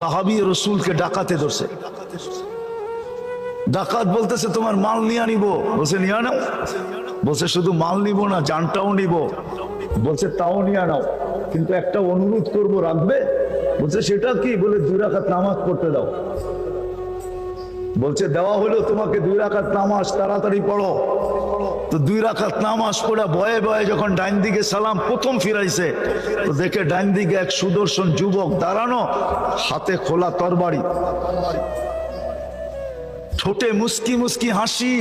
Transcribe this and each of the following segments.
সাহাবী রসুলকে ডাকাতে ধরছে। ডাকাত বলতেছে তোমার মাল নিয়ে নিব। বলছে নিয়ে নাও। বলছে শুধু মাল নিব না, জানটাও নিব। বলছে তাও নিয়ে নাও, কিন্তু একটা অনুরোধ করব, রাখবে? বলছে সেটা কি? বলে 2 রাকাত নামাজ পড়তে দাও। বলছে দেওয়া হলো তোমাকে 2 রাকাত নামাজ, তাড়াতাড়ি পড়ো। তো 2 রাকাত নামাজ পড়ে ভয়ে ভয়ে যখন ডাইন দিকে সালাম প্রথম ফিরাইছে, তো দেখে ডাইন দিকে এক সুদর্শন যুবক দাঁড়ানো, হাতে খোলা তরবারি, ঠোঁটে মুস্কি মুস্কি হাসি,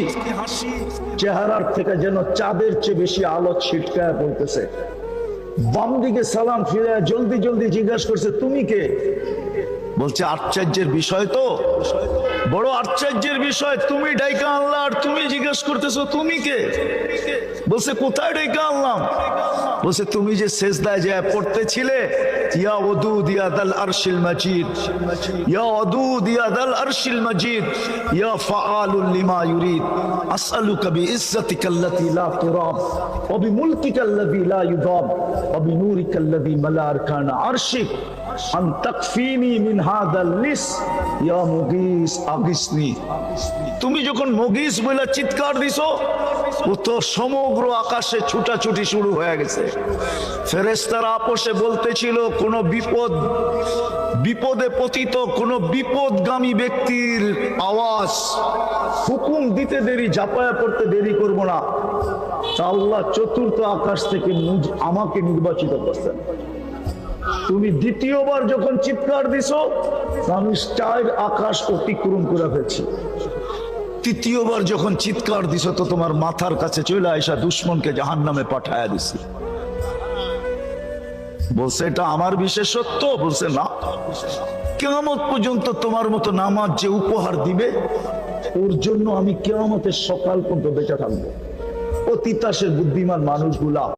চেহারার থেকে যেন চাঁদের চেয়ে বেশি আলো ছিটকায় পড়তেছে। বাম দিকে সালাম ফিরে জলদি জলদি জিজ্ঞাসা করছে তুমি কে? বলছে আশ্চর্যের বিষয় তো, বড় আশ্চর্যের বিষয়, তুমি ডাইকা আনলা আর তুমি জিজ্ঞেস করতেছো তুমি কে? বলছে কোথায় ডাইকা আনলাম? বলছে তুমি যে সেজদায় যায় পড়তেছিলে, ইয়া ওয়াদুদ ইয়া দাল আরশিল মাজিদ, ইয়া ওয়াদুদ ইয়া দাল আরশিল মাজিদ, ইয়া ফাআলুল লিমা ইউরিদ, আসআলুকা বিইজ্জাতিকা আল্লাতী লা তুরাব ওয়া বিমুলকিকা আল্লাযী লা ইউদাব ওয়া বিনূরিকা আল্লাযী মালা আরকানা আরশিক আন তাকফিনি মিন হাদাল লিস ইয়া মুগীস আগিসনি। তুমি যখন মুগীস বলে চিৎকার দিছো, তো সমগ্র আকাশে ছুটাছুটি শুরু হয়ে গেছে। ফেরেশতারা আপোষে বলতেছিল কোন বিপদে পতিত কোন বিপদগামী ব্যক্তির আওয়াজ, হুকুম দিতে দেরি, ঝাঁপায়া পড়তে দেরি করব না। আল্লাহ চতুর্থ আকাশ থেকে আমাকে নির্বাচিত করছেন। তুমি দ্বিতীয়বার যখন চিৎকার দিছো, আমি 4 আকাশ অতিক্রম করে ফেলছি। তৃতীয়বার যখন চিৎকার দিছো, তো তোমার মাথার কাছে চলে আইসা দুশ্মনকে জাহান্নামে পাঠায়া দিছি। বলছে এটা আমার বিশেষত্ব? বলছে না, কিয়ামত পর্যন্ত তোমার মতো নামাজ যে উপহার দিবে, ওর জন্য আমি কিয়ামতের সকাল পর্যন্ত বেঁচে থাকবো। ও তিতাসের বুদ্ধিমান মানুষগুলা